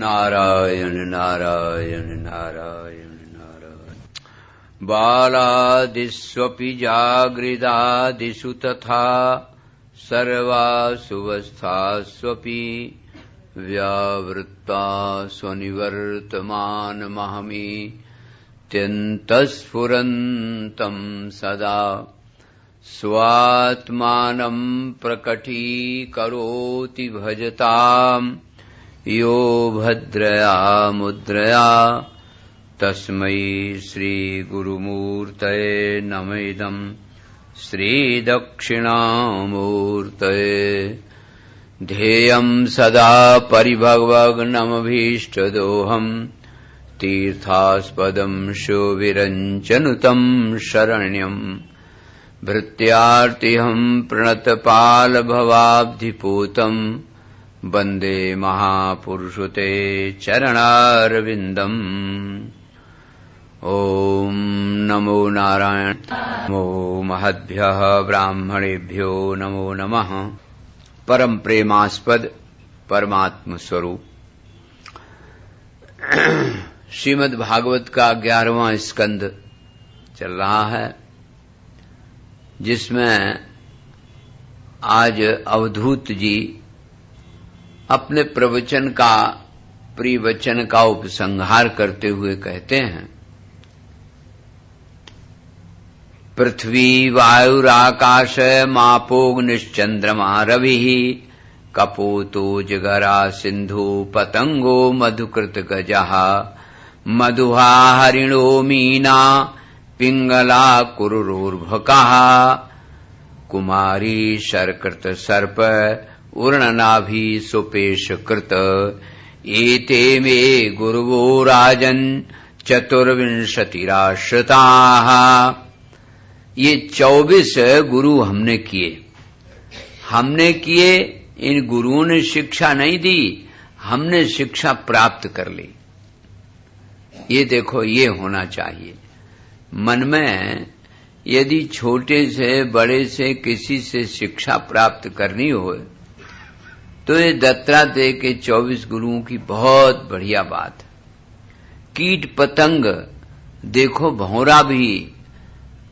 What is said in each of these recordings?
नारायण नारायण नारायण नारायण। बालादिष्वपि जागृदादिषु तथा सर्वासुवस्थास्वपि व्यावृत्ता स्वनिवर्तमानमहमीत्यन्तस्फुरन्तं सदा स्वात्मानं प्रकटीकरोति भजताम् यो भद्रया मुद्रया तस्मै श्रीगुरुमूर्तये नमः। श्रीदक्षिणामूर्तये ध्येयं सदा परिभवग्नमभीष्टदोहम् तीर्थास्पदं शोभिरञ्चनुतं शरण्यम् भृत्यार्तिहं प्रणतपालभवाब्धिपूतम् वन्दे महापुरुषते चरणारविन्दम्। ॐ नमो नारायण नमो महद्भ्यः ब्राह्मणेभ्यो नमो नमः। परम प्रेमास्पद परमात्म स्वरूप श्रीमद् भागवत का 11वां स्कंद चल रहा है, जिसमें आज अवधूत जी अपने प्रवचन का प्रिवचन का उपसंहार करते हुए कहते हैं, पृथ्वी वायुराकाश मापोग्निश्चंद्रमा रविः कपोतो जगरा सिंधु पतंगो मधुकृत गजः मधुहा हरिणो मीना पिंगला कुरुरोर्भकः कुमारी शर्कृत सर्प उर्णनाभि सुपेशकृत एते मे गुरुवो राजन् चतुर्विंशतिराश्रिताः। ये 24 गुरु हमने किए। इन गुरुओं ने शिक्षा नहीं दी, हमने शिक्षा प्राप्त कर ली। ये देखो, ये होना चाहिए मन में। यदि छोटे से बड़े से किसी से शिक्षा प्राप्त करनी हो तो ये दत्तात्रेय के 24 गुरुओं की बहुत बढ़िया बात है। कीट पतंग देखो, भौरा भी,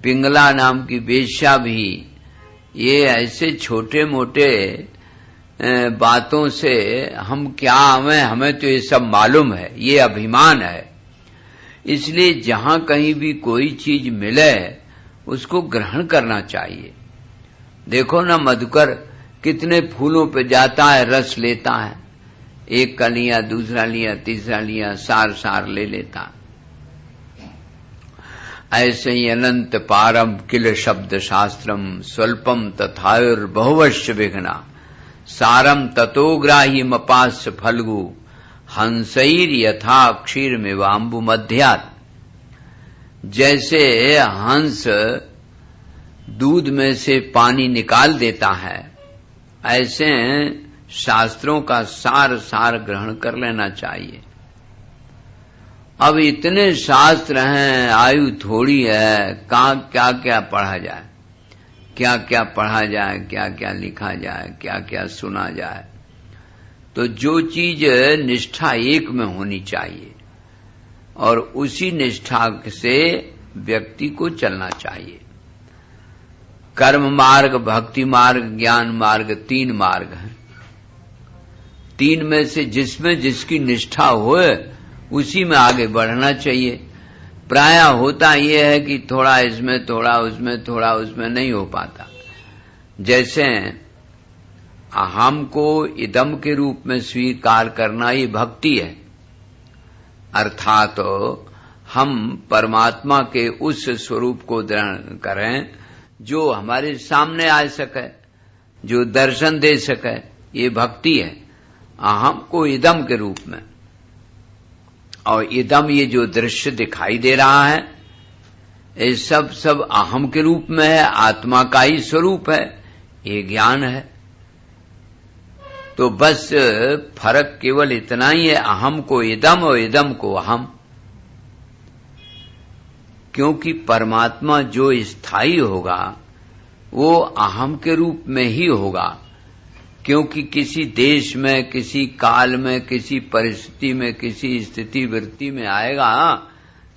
पिंगला नाम की वेश्या भी, ये ऐसे छोटे मोटे बातों से हम क्या हमें तो ये सब मालूम है, ये अभिमान है। इसलिए जहां कहीं भी कोई चीज मिले उसको ग्रहण करना चाहिए। देखो ना, मधुकर कितने फूलों पे जाता है, रस लेता है, एक का लिया, दूसरा लिया, तीसरा लिया, सार ले लेता। ऐसे ही अनंत पारम किल शब्द शास्त्रम स्वल्पम तथायुर्बहुवश्च विघ्ना सारम ततोग्राही मपास्य फल्गु हंसैर यथा क्षीर में वाम्बु मध्यात्। जैसे हंस दूध में से पानी निकाल देता है, ऐसे शास्त्रों का सार ग्रहण कर लेना चाहिए। अब इतने शास्त्र हैं, आयु थोड़ी है, क्या क्या पढ़ा जाए, क्या क्या पढ़ा जाए, क्या क्या लिखा जाए, क्या क्या सुना जाए। तो जो चीज निष्ठा एक में होनी चाहिए और उसी निष्ठा से व्यक्ति को चलना चाहिए। कर्म मार्ग, भक्ति मार्ग, ज्ञान मार्ग, 3 मार्ग हैं। 3 में से जिसमें जिसकी निष्ठा होए उसी में आगे बढ़ना चाहिए। प्रायः होता यह है कि थोड़ा इसमें, थोड़ा उसमें, थोड़ा उसमें नहीं हो पाता। जैसे अहम को इदम के रूप में स्वीकार करना, ये भक्ति है। अर्थात हम परमात्मा के उस स्वरूप को ग्रहण करें जो हमारे सामने आ सके, जो दर्शन दे सके, ये भक्ति है। अहम को इदम के रूप में, और इदम ये जो दृश्य दिखाई दे रहा है, ये सब अहम के रूप में है, आत्मा का ही स्वरूप है, ये ज्ञान है। तो बस फर्क केवल इतना ही है, अहम को इदम और इदम को अहम। क्योंकि परमात्मा जो स्थायी होगा वो अहम के रूप में ही होगा, क्योंकि किसी देश में, किसी काल में, किसी परिस्थिति में, किसी स्थिति वृत्ति में आएगा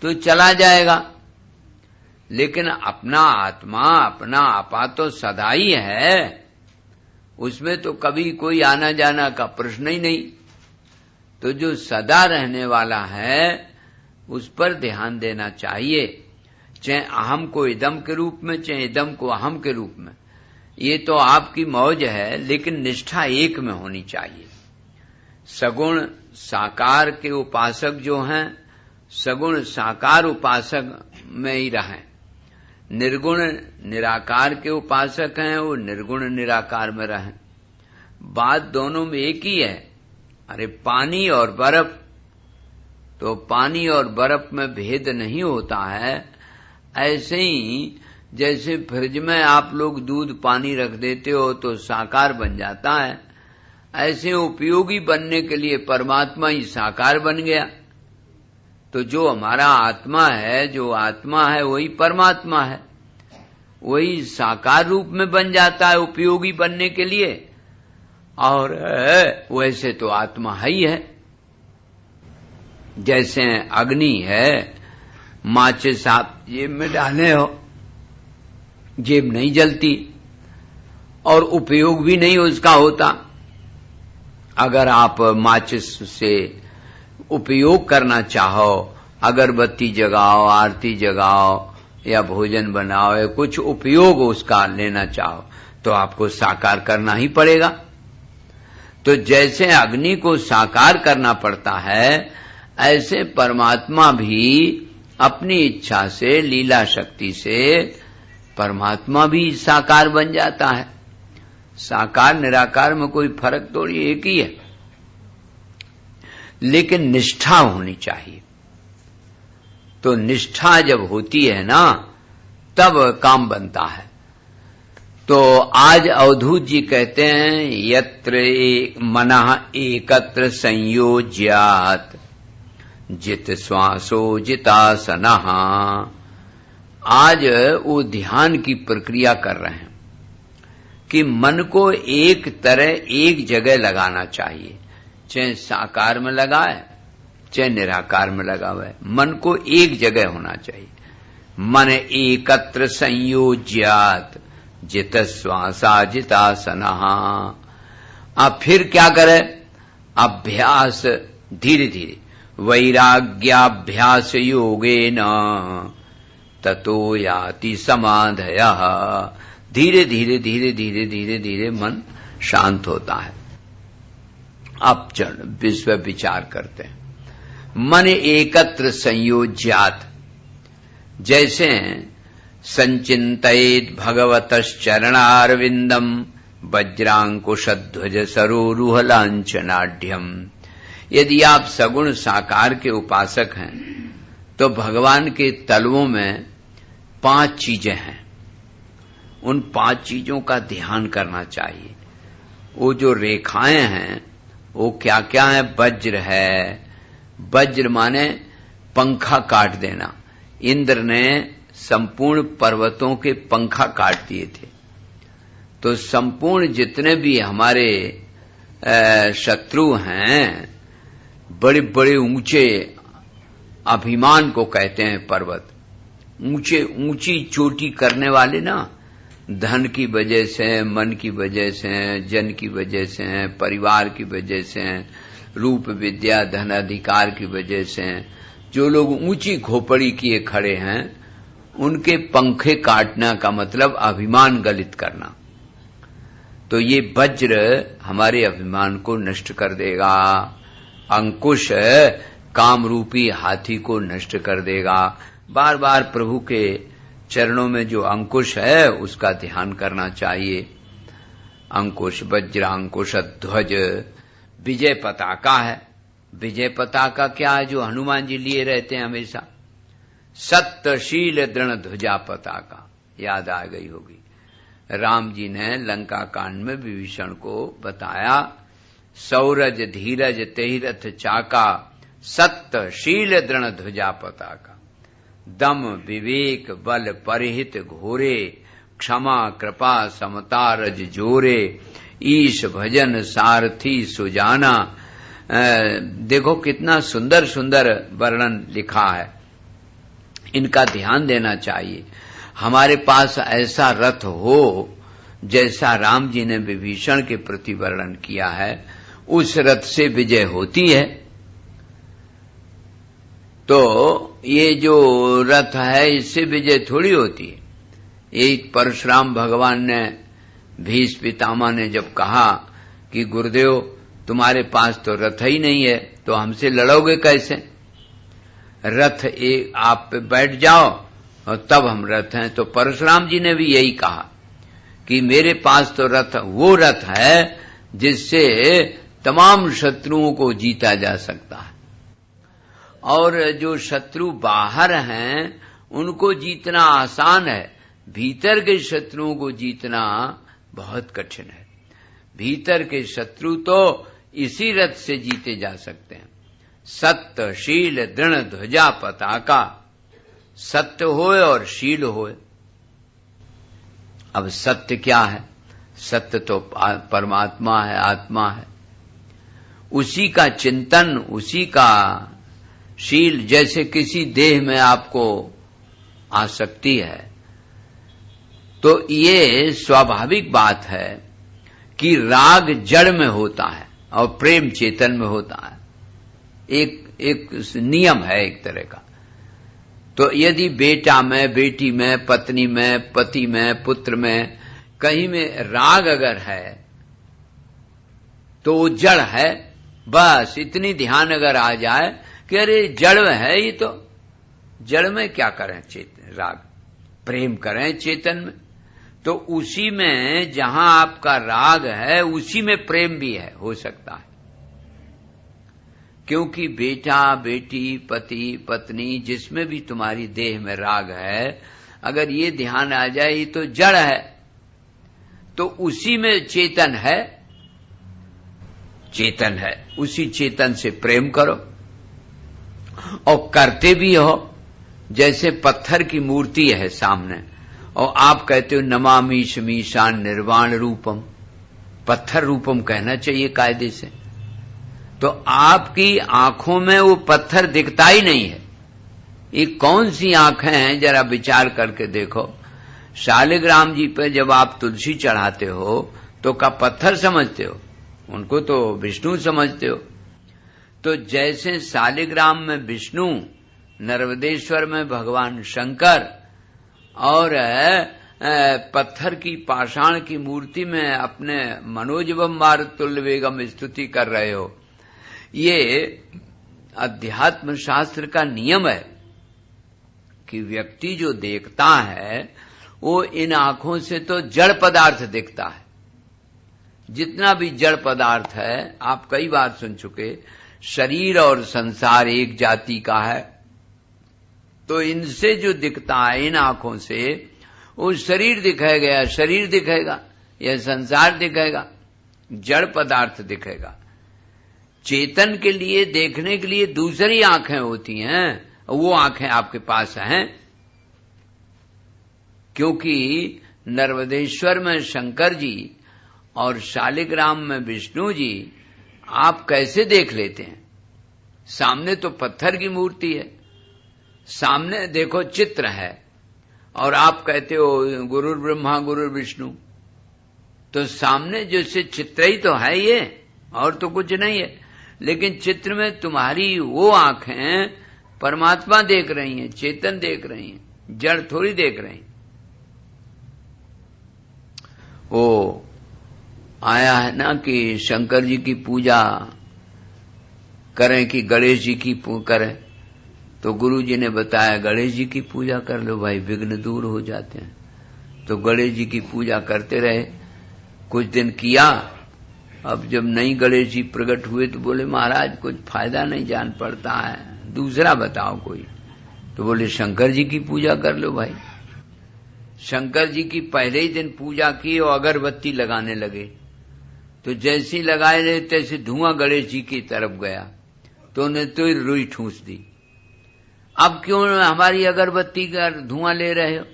तो चला जाएगा, लेकिन अपना आत्मा, अपना आपा तो सदा ही है, उसमें तो कभी कोई आना जाना का प्रश्न ही नहीं। तो जो सदा रहने वाला है उस पर ध्यान देना चाहिए, चाहे अहम को इदम के रूप में, चाहे इदम को अहम के रूप में। ये तो आपकी मौज है, लेकिन निष्ठा एक में होनी चाहिए। सगुण साकार के उपासक जो हैं, सगुण साकार उपासक में ही रहें। निर्गुण निराकार के उपासक हैं, वो निर्गुण निराकार में रहें। बात दोनों में एक ही है। अरे पानी और बर्फ, तो पानी और बर्फ में भेद नहीं होता है। ऐसे ही जैसे फ्रिज में आप लोग दूध पानी रख देते हो तो साकार बन जाता है, ऐसे उपयोगी बनने के लिए परमात्मा ही साकार बन गया। तो जो हमारा आत्मा है, जो आत्मा है वही परमात्मा है, वही साकार रूप में बन जाता है उपयोगी बनने के लिए। और वैसे तो आत्मा ही है। जैसे अग्नि है, माचिस आप जेब में डाले हो, जेब नहीं जलती और उपयोग भी नहीं उसका होता। अगर आप माचिस से उपयोग करना चाहो, अगरबत्ती जगाओ, आरती जगाओ या भोजन बनाओ या कुछ उपयोग उसका लेना चाहो तो आपको साकार करना ही पड़ेगा। तो जैसे अग्नि को साकार करना पड़ता है, ऐसे परमात्मा भी अपनी इच्छा से, लीला शक्ति से परमात्मा भी साकार बन जाता है। साकार निराकार में कोई फर्क थोड़ी, एक ही है, लेकिन निष्ठा होनी चाहिए। तो निष्ठा जब होती है ना, तब काम बनता है। तो आज अवधूत जी कहते हैं, यत्र मनः एकत्र संयोज्यात् जित श्वासो जितासनः। आज वो ध्यान की प्रक्रिया कर रहे हैं कि मन को एक तरह एक जगह लगाना चाहिए, चाहे साकार में लगाए चाहे निराकार में लगा हुआ है, मन को एक जगह होना चाहिए। मन एकत्र संयोज्यात् जित श्वासा जितासनः। अब फिर क्या करे? अभ्यास धीरे धीरे, वैराग्याभ्यास योगेन ततो याति समाधयः। धीरे धीरे धीरे धीरे धीरे धीरे मन शांत होता है। अब विश्व विचार करते हैं। मन एकत्र संयोज्यात्, जैसे संचिन्तयेत् भगवतश्चरणारविन्दम् वज्रांकुशध्वज सरोरुह लांछनाढ्यम्। यदि आप सगुण साकार के उपासक हैं तो भगवान के तलवों में 5 चीजें हैं। उन 5 चीजों का ध्यान करना चाहिए। वो जो रेखाएं हैं वो क्या क्या है? वज्र है, वज्र माने पंखा काट देना। इंद्र ने संपूर्ण पर्वतों के पंखा काट दिए थे। तो संपूर्ण जितने भी हमारे शत्रु हैं, बड़े बड़े ऊंचे, अभिमान को कहते हैं पर्वत, ऊंचे ऊंची चोटी करने वाले ना, धन की वजह से, मन की वजह से, जन की वजह से, परिवार की वजह से, रूप विद्या धन अधिकार की वजह से जो लोग ऊंची खोपड़ी किए खड़े हैं, उनके पंखे काटना का मतलब अभिमान गलित करना। तो ये वज्र हमारे अभिमान को नष्ट कर देगा। अंकुश काम रूपी हाथी को नष्ट कर देगा। बार बार प्रभु के चरणों में जो अंकुश है उसका ध्यान करना चाहिए। अंकुश, वज्रांकुश ध्वज, विजय पताका है। विजय पताका क्या है? जो हनुमान जी लिए रहते हैं हमेशा। सत्यशील दृढ़ ध्वजा पताका, याद आ गई होगी। राम जी ने लंका कांड में विभीषण को बताया, सौरज धीरज तेहि रथ चाका, सत्यशील दृढ़ ध्वजा पताका। दम विवेक बल परिहित घोरे, क्षमा कृपा समता रज जोरे। ईश भजन सारथी सुजाना। देखो कितना सुंदर सुंदर वर्णन लिखा है, इनका ध्यान देना चाहिए। हमारे पास ऐसा रथ हो जैसा राम जी ने विभीषण के प्रति वर्णन किया है, उस रथ से विजय होती है। तो ये जो रथ है इससे विजय थोड़ी होती है। यही परशुराम भगवान ने, भीष्म पितामह ने जब कहा कि गुरुदेव तुम्हारे पास तो रथ ही नहीं है तो हमसे लड़ोगे कैसे, रथ एक आप पे बैठ जाओ और तब हम रथ हैं। तो परशुराम जी ने भी यही कहा कि मेरे पास तो रथ, वो रथ है जिससे तमाम शत्रुओं को जीता जा सकता है, और जो शत्रु बाहर हैं उनको जीतना आसान है, भीतर के शत्रुओं को जीतना बहुत कठिन है। भीतर के शत्रु तो इसी रथ से जीते जा सकते हैं। सत्य शील दृढ़ ध्वजा पताका, सत्य होए और शील होए। अब सत्य क्या है? सत्य तो परमात्मा है, आत्मा है, उसी का चिंतन, उसी का शील। जैसे किसी देह में आपको आसक्ति है तो ये स्वाभाविक बात है कि राग जड़ में होता है और प्रेम चेतन में होता है। एक नियम है एक तरह का। तो यदि बेटा में, बेटी में, पत्नी में, पति में, पुत्र में, कहीं में राग अगर है तो वो जड़ है। बस इतनी ध्यान अगर आ जाए कि अरे जड़ है, ये तो जड़ में क्या करें, चेतन राग, प्रेम करें चेतन में। तो उसी में जहां आपका राग है उसी में प्रेम भी है, हो सकता है। क्योंकि बेटा, बेटी, पति, पत्नी, जिसमें भी तुम्हारी देह में राग है, अगर ये ध्यान आ जाए ये तो जड़ है, तो उसी में चेतन है, चेतन है, उसी चेतन से प्रेम करो और करते भी हो। जैसे पत्थर की मूर्ति है सामने और आप कहते हो नमामि शमीशान निर्वाण रूपम, पत्थर रूपम कहना चाहिए कायदे से, तो आपकी आंखों में वो पत्थर दिखता ही नहीं है। ये कौन सी आंखें हैं जरा विचार करके देखो। शालिग्राम जी पे जब आप तुलसी चढ़ाते हो तो का पत्थर समझते हो, उनको तो विष्णु समझते हो। तो जैसे शालिग्राम में विष्णु, नर्मदेश्वर में भगवान शंकर और पत्थर की पाषाण की मूर्ति में अपने मनोजवम मारुतुल्य वेगम स्तुति कर रहे हो, ये अध्यात्म शास्त्र का नियम है कि व्यक्ति जो देखता है वो इन आंखों से तो जड़ पदार्थ दिखता है। जितना भी जड़ पदार्थ है, आप कई बार सुन चुके, शरीर और संसार एक जाति का है, तो इनसे जो दिखता है इन आंखों से, वो शरीर दिखाएगा, या शरीर दिखेगा या संसार दिखेगा, जड़ पदार्थ दिखेगा। चेतन के लिए, देखने के लिए दूसरी आंखें होती हैं, वो आंखें आपके पास हैं। क्योंकि नर्मदेश्वर में शंकर जी और शालिग्राम में विष्णु जी आप कैसे देख लेते हैं? सामने तो पत्थर की मूर्ति है, सामने देखो चित्र है, और आप कहते हो गुरु ब्रह्मा गुरु विष्णु, तो सामने जैसे चित्र ही तो है ये, और तो कुछ नहीं है। लेकिन चित्र में तुम्हारी वो आंखें परमात्मा देख रही हैं, चेतन देख रही हैं, जड़ थोड़ी देख रही हैं। वो आया है ना कि शंकर जी की पूजा करें कि गणेश जी की करें, तो गुरु जी ने बताया गणेश जी की पूजा कर लो भाई, विघ्न दूर हो जाते हैं। तो गणेश जी की पूजा करते रहे, कुछ दिन किया। अब जब नहीं गणेश जी प्रकट हुए तो बोले महाराज कुछ फायदा नहीं जान पड़ता है, दूसरा बताओ कोई। तो बोले शंकर जी की पूजा कर लो भाई। शंकर जी की पहले ही दिन पूजा की और अगरबत्ती लगाने लगे, तो जैसे ही लगाए रहे तैसे धुआं गणेश जी की तरफ गया, तो उन्हें तो रुई ठूंस दी। अब क्यों हमारी अगरबत्ती का धुआं ले रहे हो?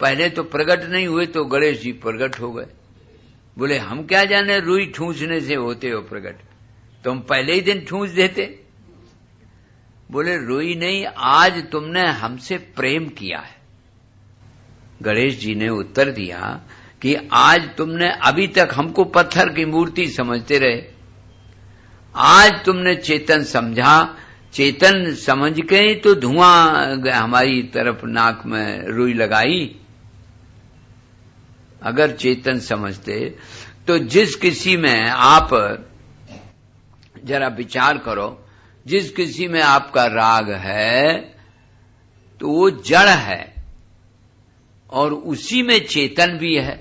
पहले तो प्रकट नहीं हुए तो गणेश जी प्रकट हो गए। बोले हम क्या जाने रुई ठूंसने से होते हो प्रकट, तुम पहले ही दिन ठूंस देते। बोले रुई नहीं, आज तुमने हमसे प्रेम किया है। गणेश जी ने उत्तर दिया कि आज तुमने, अभी तक हमको पत्थर की मूर्ति समझते रहे, आज तुमने चेतन समझा, चेतन समझ के ही तो धुआं हमारी तरफ नाक में रुई लगाई। अगर चेतन समझते तो जिस किसी में आप जरा विचार करो, जिस किसी में आपका राग है तो वो जड़ है और उसी में चेतन भी है।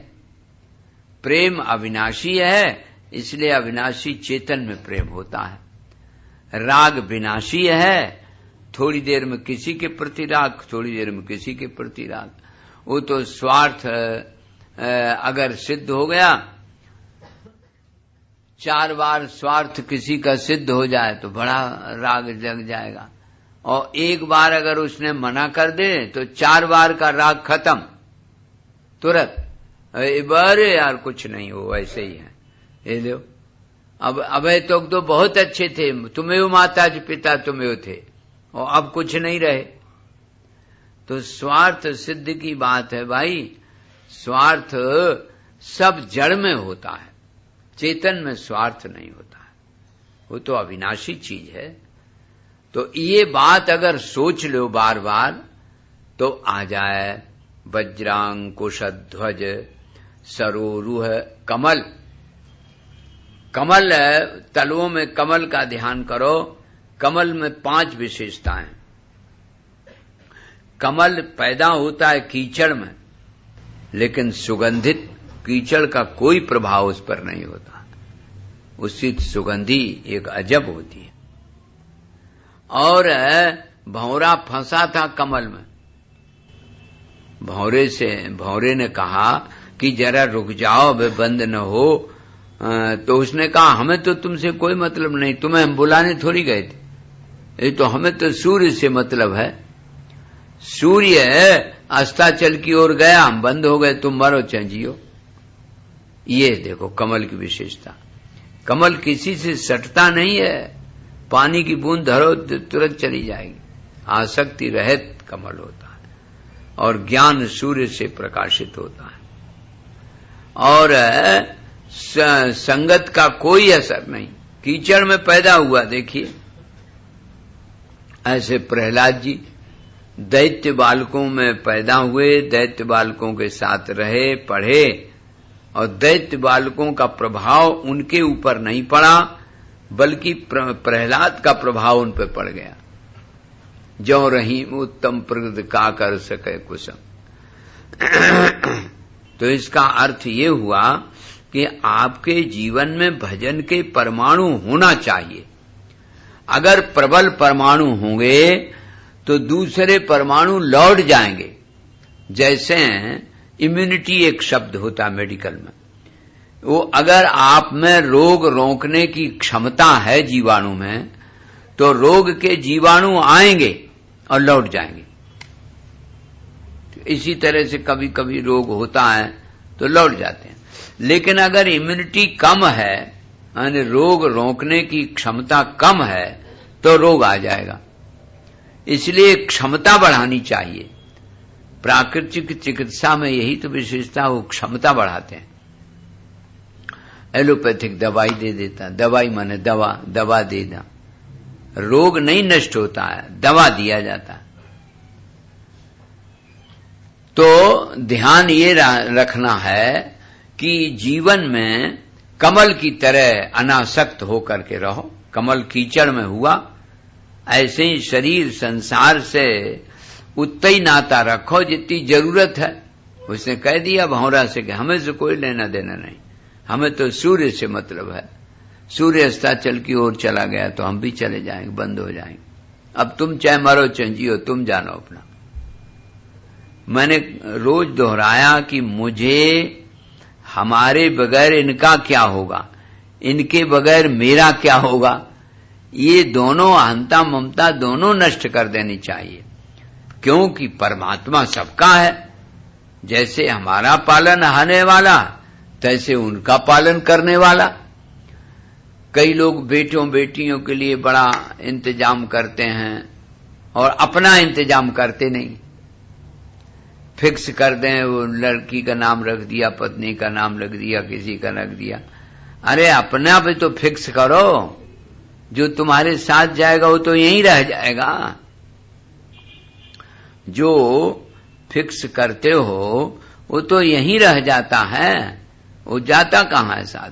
प्रेम अविनाशी है, इसलिए अविनाशी चेतन में प्रेम होता है। राग विनाशी है, थोड़ी देर में किसी के प्रति राग, थोड़ी देर में किसी के प्रति राग। वो तो स्वार्थ अगर सिद्ध हो गया, 4 बार स्वार्थ किसी का सिद्ध हो जाए तो बड़ा राग जग जाएगा, और 1 बार अगर उसने मना कर दे तो 4 बार का राग खत्म तुरंत। अरे यार कुछ नहीं, हो ऐसे ही है, ये लो अब तो बहुत अच्छे थे, तुम्हें माता पिता तुम्हें थे, और अब कुछ नहीं रहे। तो स्वार्थ सिद्ध की बात है भाई। स्वार्थ सब जड़ में होता है, चेतन में स्वार्थ नहीं होता है, वो तो अविनाशी चीज है। तो ये बात अगर सोच लो बार बार तो आ जाए वज्रांकुशध्वज सरोरुह कमल। कमल तलवों में कमल का ध्यान करो। कमल में 5 विशेषताएं। कमल पैदा होता है कीचड़ में, लेकिन सुगंधित कीचड़ का कोई प्रभाव उस पर नहीं होता, उसकी सुगंधी एक अजब होती है। और भंवरा फंसा था कमल में, भंवरे ने कहा कि जरा रुक जाओ, अब बंद न हो। तो उसने कहा हमें तो तुमसे कोई मतलब नहीं, तुम्हें हम बुलाने थोड़ी गए थे, ये तो हमें तो सूर्य से मतलब है। सूर्य अस्ताचल की ओर गया, हम बंद हो गए, तुम मरो चाहे जियो। ये देखो कमल की विशेषता। कमल किसी से सटता नहीं है, पानी की बूंद धरो तुरंत चली जाएगी। आसक्ति रहित कमल होता है, और ज्ञान सूर्य से प्रकाशित होता है, और संगत का कोई असर नहीं। कीचड़ में पैदा हुआ, देखिए ऐसे प्रहलाद जी दैत्य बालकों में पैदा हुए, दैत्य बालकों के साथ रहे, पढ़े, और दैत्य बालकों का प्रभाव उनके ऊपर नहीं पड़ा, बल्कि प्रहलाद का प्रभाव उन पर पड़ गया। जो रहीम उत्तम प्रगति का कर सके कुसम। तो इसका अर्थ ये हुआ कि आपके जीवन में भजन के परमाणु होना चाहिए। अगर प्रबल परमाणु होंगे तो दूसरे परमाणु लौट जाएंगे। जैसे इम्यूनिटी एक शब्द होता है मेडिकल में, वो अगर आप में रोग रोकने की क्षमता है जीवाणु में, तो रोग के जीवाणु आएंगे और लौट जाएंगे। इसी तरह से कभी कभी रोग होता है तो लौट जाते हैं। लेकिन अगर इम्यूनिटी कम है, यानी रोग रोकने की क्षमता कम है, तो रोग आ जाएगा। इसलिए क्षमता बढ़ानी चाहिए। प्राकृतिक चिकित्सा में यही तो विशेषता, वो क्षमता बढ़ाते हैं। एलोपैथिक दवाई दे देता, दवाई माने दवा देना, रोग नहीं नष्ट होता है, दवा दिया जाता है। तो ध्यान ये रखना है कि जीवन में कमल की तरह अनासक्त होकर के रहो। कमल कीचड़ में हुआ, ऐसे ही शरीर संसार से उतना ही नाता रखो जितनी जरूरत है। उसने कह दिया भंवरा से कि हमें से कोई लेना देना नहीं, हमें तो सूर्य से मतलब है। सूर्य अस्ताचल की ओर चला गया तो हम भी चले जाएंगे, बंद हो जाएंगे। अब तुम चाहे मरो चाहे जियो, तुम जानो अपना। मैंने रोज दोहराया कि मुझे हमारे बगैर इनका क्या होगा, इनके बगैर मेरा क्या होगा। ये दोनों अहंता ममता दोनों नष्ट कर देनी चाहिए, क्योंकि परमात्मा सबका है। जैसे हमारा पालन हाने वाला, तैसे उनका पालन करने वाला। कई लोग बेटों बेटियों के लिए बड़ा इंतजाम करते हैं और अपना इंतजाम करते नहीं। फिक्स कर दें, वो लड़की का नाम रख दिया, पत्नी का नाम रख दिया, किसी का रख दिया। अरे अपना भी तो फिक्स करो, जो तुम्हारे साथ जाएगा वो तो यहीं रह जाएगा। जो फिक्स करते हो वो तो यहीं रह जाता है, वो जाता कहाँ है साथ।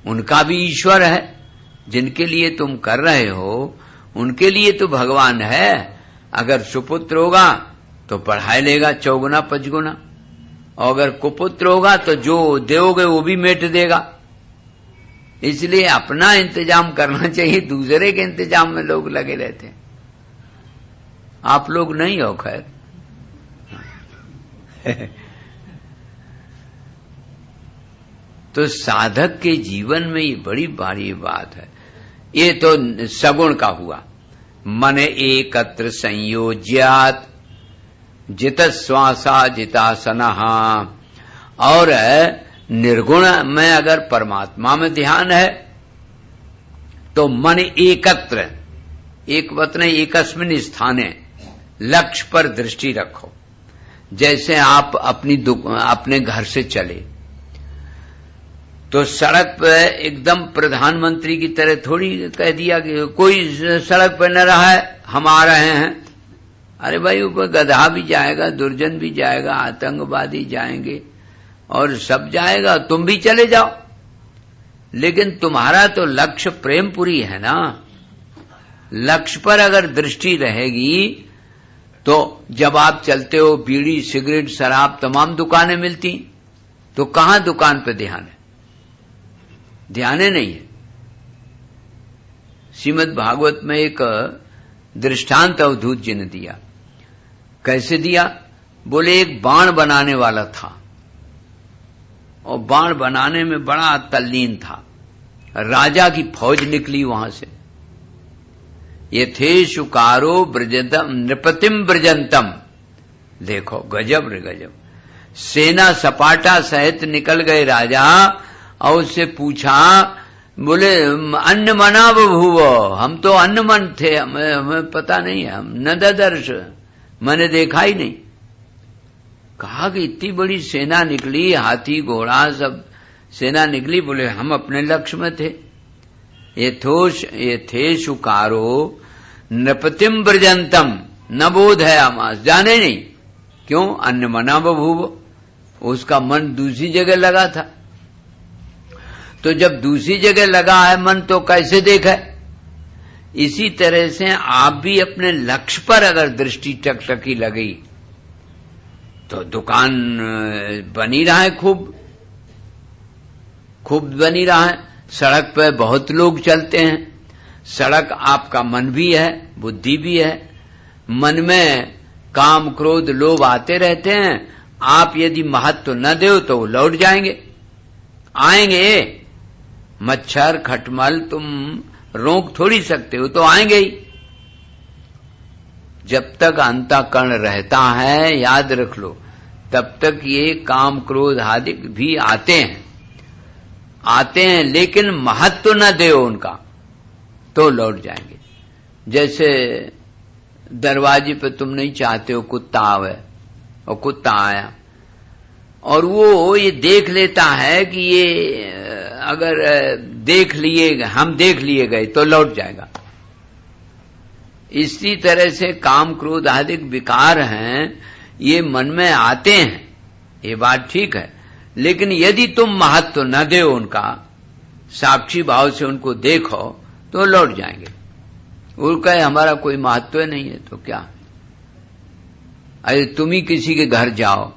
उनका भी ईश्वर है, जिनके लिए तुम कर रहे हो उनके लिए तो भगवान है। अगर सुपुत्र होगा तो पढ़ाई लेगा चौगुना पचगुना, और अगर कुपुत्र होगा तो जो दोगे वो भी मेट देगा। इसलिए अपना इंतजाम करना चाहिए, दूसरे के इंतजाम में लोग लगे रहते हैं। आप लोग नहीं हो खैर। तो साधक के जीवन में ये बड़ी भारी बात है। ये तो सगुण का हुआ। मन एकत्र संयोज्यात जित श्वासा जितासना। और निर्गुण में अगर परमात्मा में ध्यान है तो मन एकत्र, एक वतने एकस्मिन स्थाने, लक्ष्य पर दृष्टि रखो। जैसे आप अपने घर से चले तो सड़क पे एकदम प्रधानमंत्री की तरह थोड़ी कह दिया कि कोई सड़क पे न रहा है, हम आ रहे हैं। अरे भाई, ऊपर गधा भी जाएगा, दुर्जन भी जाएगा, आतंकवादी जाएंगे और सब जाएगा, तुम भी चले जाओ। लेकिन तुम्हारा तो लक्ष्य प्रेमपुरी है ना। लक्ष्य पर अगर दृष्टि रहेगी तो जब आप चलते हो बीड़ी सिगरेट शराब तमाम दुकानें मिलती, तो कहां दुकान पे ध्यान है? ध्यान ही नहीं है। श्रीमद् भागवत में एक दृष्टांत अवधूत जी ने दिया। कैसे दिया? बोले एक बाण बनाने वाला था और बाण बनाने में बड़ा तल्लीन था। राजा की फौज निकली वहां से। यथेषु कारो ब्रजंतम नृपतिम ब्रजंतम। देखो गजब रे गजब। सेना सपाटा सहित निकल गए राजा और उससे पूछा, बोले अन्न मना बभूव, हम तो अन्न मन थे, हमें पता नहीं है, हम न ददर्श, मैंने देखा ही नहीं। कहा कि इतनी बड़ी सेना निकली, हाथी घोड़ा सब सेना निकली। बोले हम अपने लक्ष्य में थे। यथेषु कारो नृपतिम ब्रजंतम, न बोध है आमास, जाने नहीं। क्यों? अन्न मना बभूव, उसका मन दूसरी जगह लगा था। तो जब दूसरी जगह लगा है मन, तो कैसे देखे? इसी तरह से आप भी अपने लक्ष्य पर अगर दृष्टि टकटकी लगी तो दुकान बनी रहा है, खूब बनी रहा है। सड़क पे बहुत लोग चलते हैं। सड़क आपका मन भी है, बुद्धि भी है। मन में काम क्रोध लोभ आते रहते हैं। आप यदि महत्व न दो तो वो लौट जाएंगे, आएंगे। मच्छर खटमल तुम रोक थोड़ी सकते हो, तो आएंगे ही। जब तक अंतःकरण रहता है, याद रख लो, तब तक ये काम क्रोध आदि भी आते हैं, लेकिन महत्व न दो उनका तो लौट जाएंगे। जैसे दरवाजे पे तुम नहीं चाहते हो कुत्ता आवे, और कुत्ता आया और वो ये देख लेता है कि ये अगर हम देख लिए गए तो लौट जाएगा। इसी तरह से काम क्रोध आदि विकार हैं, ये मन में आते हैं, ये बात ठीक है। लेकिन यदि तुम महत्व न दो उनका, साक्षी भाव से उनको देखो, तो लौट जाएंगे। वो कहे हमारा कोई महत्व नहीं है तो क्या? अरे तुम ही किसी के घर जाओ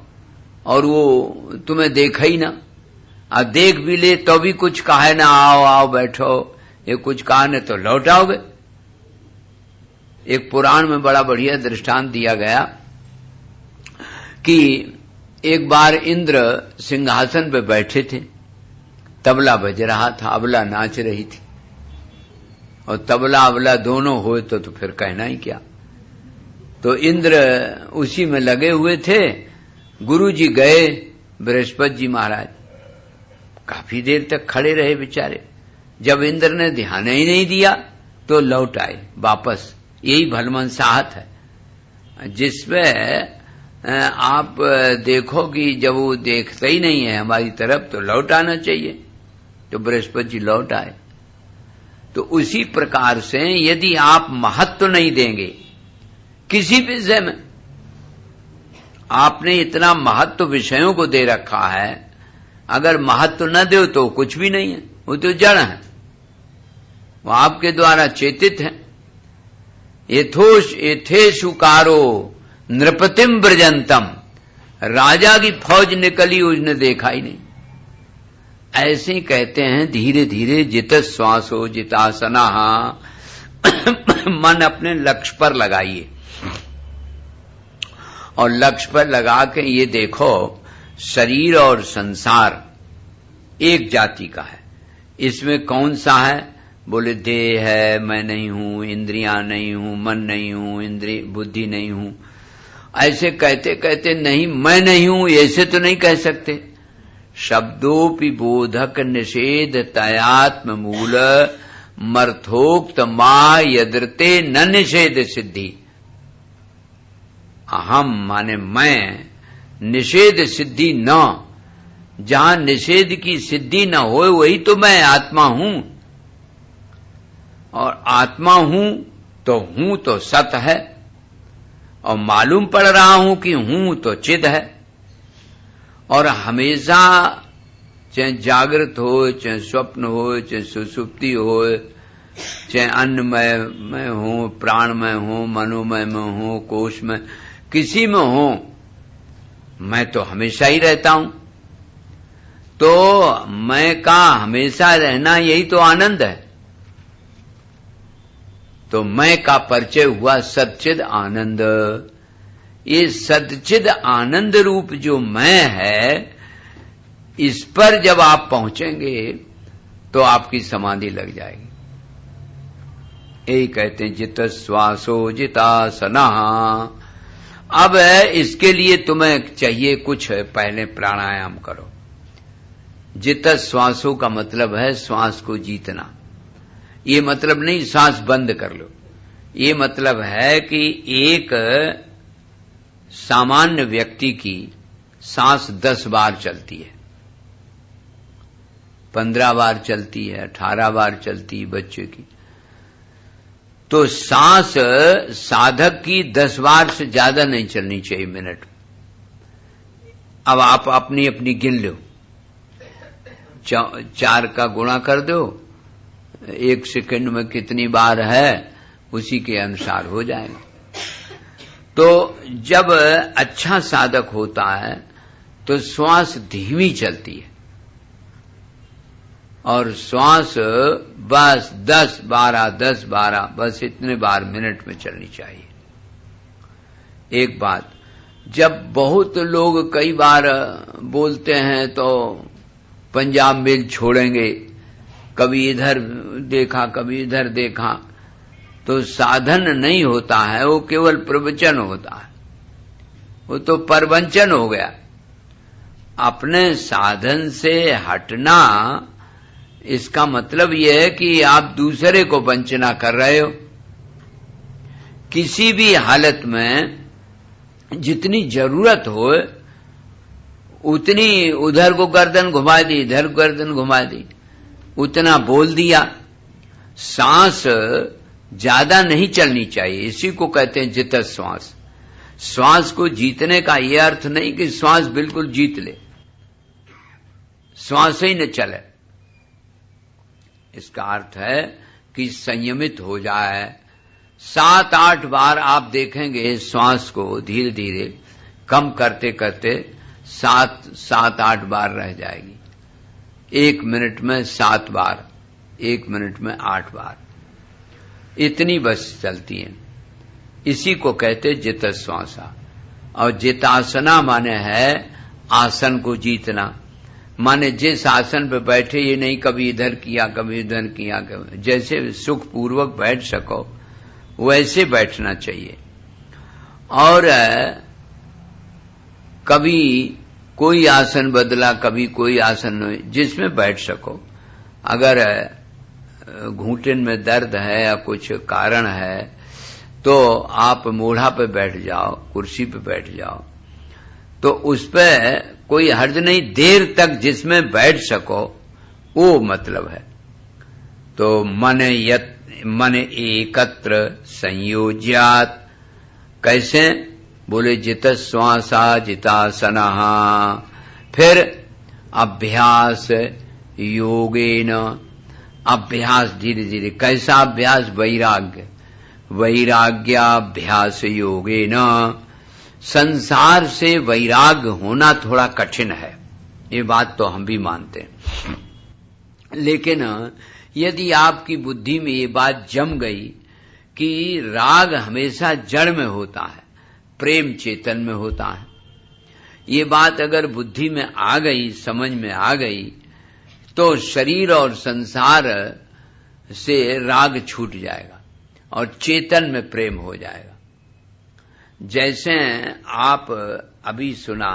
और वो तुम्हें देखा ही ना, अब देख भी ले तो भी कुछ कहे ना, आओ आओ बैठो, ये कुछ कहा न तो लौट आओगे। एक पुराण में बड़ा बढ़िया दृष्टांत दिया गया कि एक बार इंद्र सिंहासन पे बैठे थे, तबला बज रहा था, अबला नाच रही थी, और तबला अबला दोनों हुए तो फिर कहना ही क्या। तो इंद्र उसी में लगे हुए थे। गुरु जी गए, बृहस्पति जी महाराज काफी देर तक खड़े रहे बेचारे। जब इंद्र ने ध्यान ही नहीं दिया तो लौट आए वापस। यही भलमनसाहत है, जिसमें आप देखो कि जब वो देखते ही नहीं है हमारी तरफ तो लौट आना चाहिए। तो बृहस्पति जी लौट आए। तो उसी प्रकार से यदि आप महत्व नहीं देंगे किसी विषय में, आपने इतना महत्व विषयों को दे रखा है, अगर महत्व न दो तो कुछ भी नहीं है, वो तो जड़ है, वो आपके द्वारा चेतित है। यथेशुकारो नृपतिम ब्रजंतम, राजा की फौज निकली उसने देखा ही नहीं। ऐसे ही कहते हैं धीरे धीरे जित श्वासो जितासना, मन अपने लक्ष्य पर लगाइए और लक्ष्य पर लगा के ये देखो शरीर और संसार एक जाति का है। इसमें कौन सा है? बोले देह है, मैं नहीं हूं, इंद्रियां नहीं हूं, मन नहीं हूं, इंद्रिय बुद्धि नहीं हूं। ऐसे कहते कहते नहीं मैं नहीं हूं ऐसे तो नहीं कह सकते। शब्दोपि बोधक निषेध तयात्म मूल मर्थोक्त मा यदृते न निषेध सिद्धि। अहम माने मैं, निषेध सिद्धि न, जहां निषेध की सिद्धि न हो वही तो मैं आत्मा हूं। और आत्मा हूं तो सत है, और मालूम पड़ रहा हूं कि हूं तो चिद है। और हमेशा चाहे जागृत हो, चाहे स्वप्न हो, चाहे सुसुप्ति हो, चाहे अन्नमय में हो, प्राणमय हो, मनोमय में हो, कोश में, किसी में हो, मैं तो हमेशा ही रहता हूं। तो मैं का हमेशा रहना यही तो आनंद है। तो मैं का परिचय हुआ सच्चिद आनंद। ये सच्चिद आनंद रूप जो मैं है, इस पर जब आप पहुंचेंगे तो आपकी समाधि लग जाएगी। यही कहते हैं जित श्वासो जितासना। अब इसके लिए तुम्हें चाहिए कुछ, पहले प्राणायाम करो। जित श्वासों का मतलब है श्वास को जीतना। ये मतलब नहीं सांस बंद कर लो, ये मतलब है कि एक सामान्य व्यक्ति की सांस 10 बार चलती है, 15 बार चलती है, 18 बार चलती है बच्चे की। तो सांस साधक की 10 बार से ज्यादा नहीं चलनी चाहिए मिनट। अब आप अपनी अपनी गिन लो, 4 का गुणा कर दो, 1 सेकंड में कितनी बार है उसी के अनुसार हो जाएगा। तो जब अच्छा साधक होता है तो श्वास धीमी चलती है, और श्वास बस 10-12 10-12 बस इतने बार मिनट में चलनी चाहिए। एक बात, जब बहुत लोग कई बार बोलते हैं तो पंजाब मेल छोड़ेंगे, कभी इधर देखा कभी इधर देखा, तो साधन नहीं होता है, वो केवल प्रवचन होता है, वो तो परवंचन हो गया। अपने साधन से हटना, इसका मतलब यह है कि आप दूसरे को वंचना कर रहे हो। किसी भी हालत में जितनी जरूरत हो उतनी उधर को गर्दन घुमा दी, इधर गर्दन घुमा दी, उतना बोल दिया। सांस ज्यादा नहीं चलनी चाहिए, इसी को कहते हैं जित श्वास। श्वास को जीतने का यह अर्थ नहीं कि श्वास बिल्कुल जीत ले, श्वास ही न चले। इसका अर्थ है कि संयमित हो जाए। 7-8 बार आप देखेंगे श्वास को धीरे धीरे कम करते करते 7-8 बार रह जाएगी। 1 मिनट में 7 बार, 1 मिनट में 8 बार, इतनी बस चलती है। इसी को कहते जित श्वासा। और जितासना माने है आसन को जीतना, माने जिस आसन पे बैठे ये नहीं कभी इधर किया कभी इधर किया, जैसे सुख पूर्वक बैठ सको वैसे बैठना चाहिए। और कभी कोई आसन बदला, कभी कोई आसन, जिसमें बैठ सको। अगर घुटन में दर्द है या कुछ कारण है तो आप मोढ़ा पे बैठ जाओ, कुर्सी पे बैठ जाओ, तो उस पे कोई हर्ज नहीं, देर तक जिसमें बैठ सको वो मतलब है। तो मन एकत्र संयोज्यात, कैसे? बोले जित श्वासा जितासना। फिर अभ्यास योगेन, अभ्यास धीरे धीरे। कैसा अभ्यास? वैराग्य, वैराग्याभ्यास योगेन। संसार से वैराग्य होना थोड़ा कठिन है, ये बात तो हम भी मानते हैं, लेकिन यदि आपकी बुद्धि में ये बात जम गई कि राग हमेशा जड़ में होता है, प्रेम चेतन में होता है, ये बात अगर बुद्धि में आ गई, समझ में आ गई, तो शरीर और संसार से राग छूट जाएगा और चेतन में प्रेम हो जाएगा। जैसे आप अभी सुना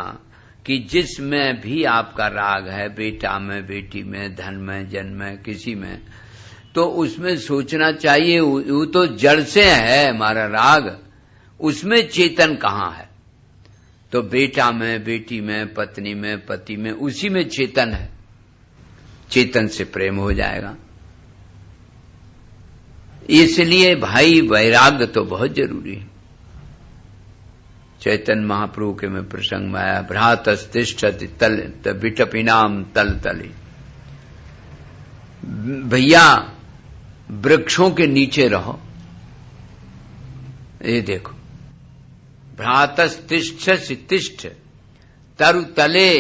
कि जिसमें भी आपका राग है, बेटा में, बेटी में, धन में, जन में, किसी में, तो उसमें सोचना चाहिए वो तो जड़ से है हमारा राग, उसमें चेतन कहाँ है? तो बेटा में, बेटी में, पत्नी में, पति में, उसी में चेतन है। चेतन से प्रेम हो जाएगा। इसलिए भाई वैराग्य तो बहुत जरूरी है। चैतन्य महाप्रभु के में प्रसंग में आया, भ्रातस्तिष्ठति तल विटपिनाम तल तले। भैया वृक्षों के नीचे रहो, ये देखो, भ्रातस्तिष्ठसि तिष्ठ तरु तले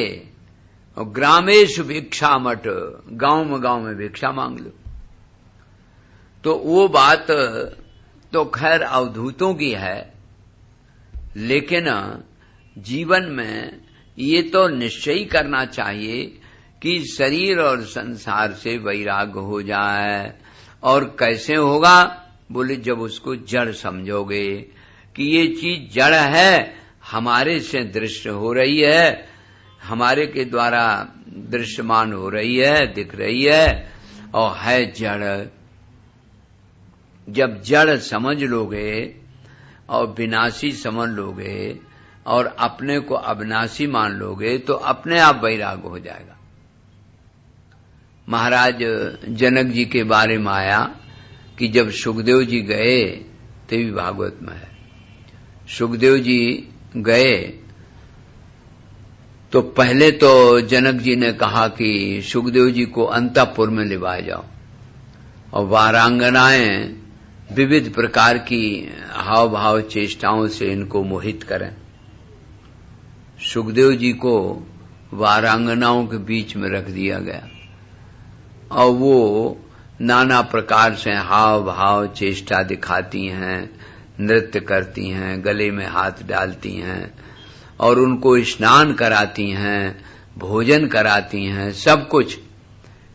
और ग्रामेषु भिक्षा मठ, गांव में भिक्षा मांग लो। तो वो बात तो खैर अवधूतों की है, लेकिन जीवन में ये तो निश्चय ही करना चाहिए कि शरीर और संसार से वैराग्य हो जाए। और कैसे होगा? बोले जब उसको जड़ समझोगे कि ये चीज जड़ है, हमारे से दृश्य हो रही है, हमारे के द्वारा दृश्यमान हो रही है, दिख रही है और है जड़। जब जड़ समझ लोगे और विनाशी समझ लोगे और अपने को अविनाशी मान लोगे तो अपने आप वैराग्य हो जाएगा। महाराज जनक जी के बारे में आया कि जब सुखदेव जी गए, तो भी भागवत में है, सुखदेव जी गए तो पहले तो जनक जी ने कहा कि सुखदेव जी को अंतःपुर में लिवाए जाओ और वारांगनाएं विविध प्रकार की हाव भाव चेष्टाओं से इनको मोहित करें। सुखदेव जी को वारांगनाओं के बीच में रख दिया गया और वो नाना प्रकार से हाव भाव चेष्टा दिखाती हैं, नृत्य करती हैं, गले में हाथ डालती हैं और उनको स्नान कराती हैं, भोजन कराती हैं, सब कुछ।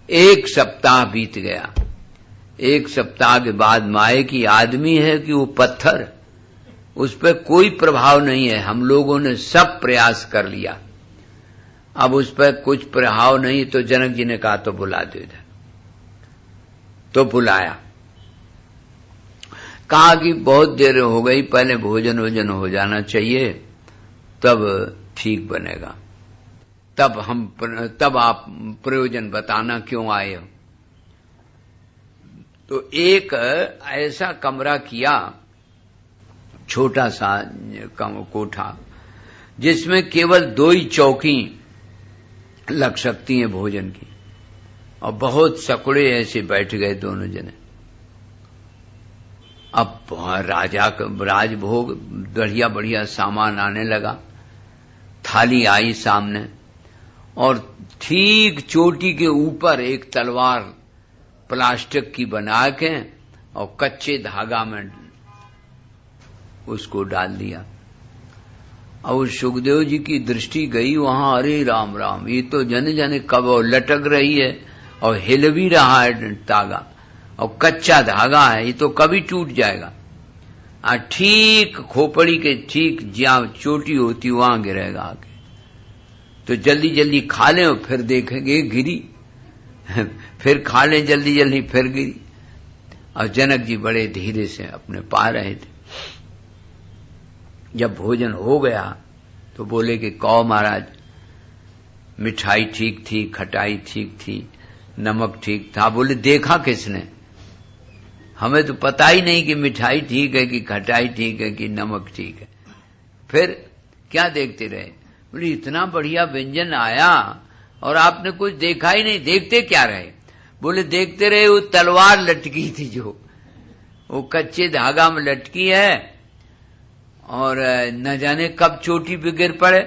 1 सप्ताह बीत गया। 1 सप्ताह के बाद माए की आदमी है कि वो पत्थर, उस पर कोई प्रभाव नहीं है। हम लोगों ने सब प्रयास कर लिया, अब उस पर कुछ प्रभाव नहीं, तो जनक जी ने कहा तो बुला दो इधर। तो बुलाया, कहा कि बहुत देर हो गई, पहले भोजन वोजन हो जाना चाहिए, तब ठीक बनेगा, तब आप प्रयोजन बताना क्यों आए हो। तो एक ऐसा कमरा किया, छोटा सा कोठा, जिसमें केवल 2 ही चौकी लग सकती हैं भोजन की, और बहुत सकुड़े ऐसे बैठ गए दोनों जने। अब राजा का राजभोग, बढ़िया बढ़िया सामान आने लगा, थाली आई सामने और ठीक चोटी के ऊपर एक तलवार प्लास्टिक की बना के और कच्चे धागा में उसको डाल दिया। और सुखदेव जी की दृष्टि गई वहां, अरे राम राम, ये तो जने जने कब लटक रही है और हिल भी रहा है धागा, और कच्चा धागा है, ये तो कभी टूट जाएगा। ठीक खोपड़ी के ठीक जहां चोटी होती वहां गिरेगा आके। तो जल्दी जल्दी खा लें और फिर देखेंगे गिरी, फिर खा लें जल्दी जल्दी फिर गिरी। और जनक जी बड़े धीरे से अपने पा रहे थे। जब भोजन हो गया तो बोले कि कौ महाराज, मिठाई ठीक थी, खटाई ठीक थी, नमक ठीक था। बोले देखा किसने? हमें तो पता ही नहीं कि मिठाई ठीक है कि खटाई ठीक है कि नमक ठीक है। फिर क्या देखते रहे? बोले इतना बढ़िया व्यंजन आया और आपने कुछ देखा ही नहीं, देखते क्या रहे? बोले देखते रहे वो तलवार लटकी थी, जो वो कच्चे धागा में लटकी है और न जाने कब चोटी पे गिर पड़े।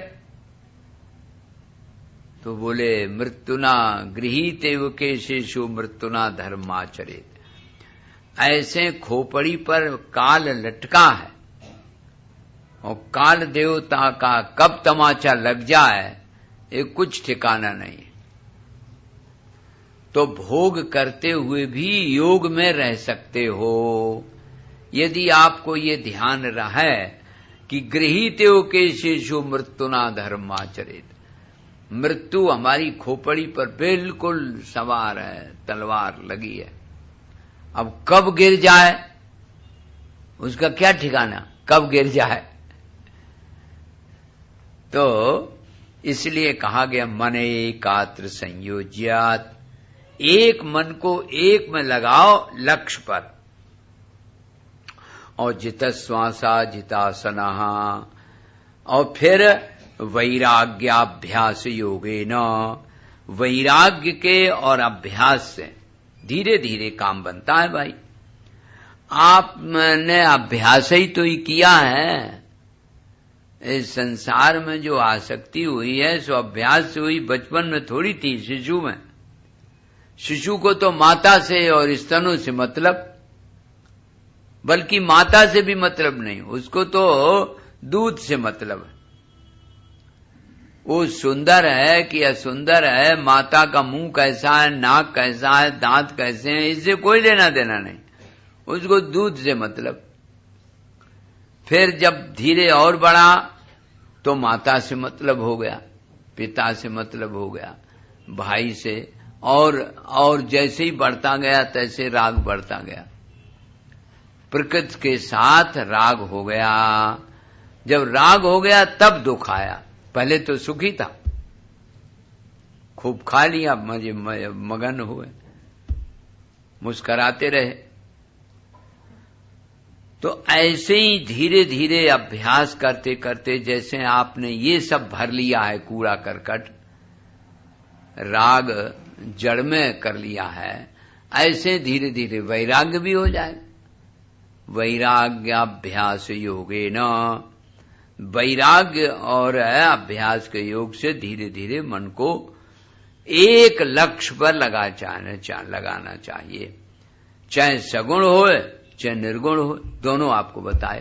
तो बोले मृत्युना गृहीते केशेषु मृत्युना धर्माचरित। ऐसे खोपड़ी पर काल लटका है और काल देवता का कब तमाचा लग जाए ये कुछ ठिकाना नहीं। तो भोग करते हुए भी योग में रह सकते हो यदि आपको ये ध्यान रहे कि गृहीते केशेषु मृत्युना धर्माचरित। मृत्यु हमारी खोपड़ी पर बिल्कुल सवार है, तलवार लगी है। अब कब गिर जाए उसका क्या ठिकाना, कब गिर जाए। तो इसलिए कहा गया मन एकात्र संयोज्यात्, एक मन को एक में लगाओ लक्ष्य पर। और जितश्वासा जितासना, और फिर वैराग्याभ्यास योगेन, वैराग्य के और अभ्यास से धीरे धीरे काम बनता है। भाई आपने अभ्यास ही तो ही किया है। इस संसार में जो आसक्ति हुई है सो अभ्यास से हुई, बचपन में थोड़ी थी। शिशु में, शिशु को तो माता से और स्तनों से मतलब, बल्कि माता से भी मतलब नहीं, उसको तो दूध से मतलब है। वो सुंदर है कि असुंदर है, माता का मुंह कैसा है, नाक कैसा है, दांत कैसे हैं, इससे कोई लेना देना नहीं, उसको दूध से मतलब। फिर जब धीरे और बढ़ा तो माता से मतलब हो गया, पिता से मतलब हो गया, भाई से, और जैसे ही बढ़ता गया तैसे राग बढ़ता गया। प्रकृति के साथ राग हो गया। जब राग हो गया तब दुख आया। पहले तो सुखी था, खूब खा लिया, मजे मगन हुए, मुस्कराते रहे। तो ऐसे ही धीरे धीरे अभ्यास करते करते, जैसे आपने ये सब भर लिया है कूड़ा करकट, राग जड़ में कर लिया है, ऐसे धीरे धीरे वैराग्य भी हो जाए। वैराग्याभ्यास योगेन, वैराग्य और अभ्यास के योग से धीरे धीरे मन को एक लक्ष्य पर लगाना चाहिए, चाहे सगुण हो चाहे निर्गुण हो, दोनों आपको बताए।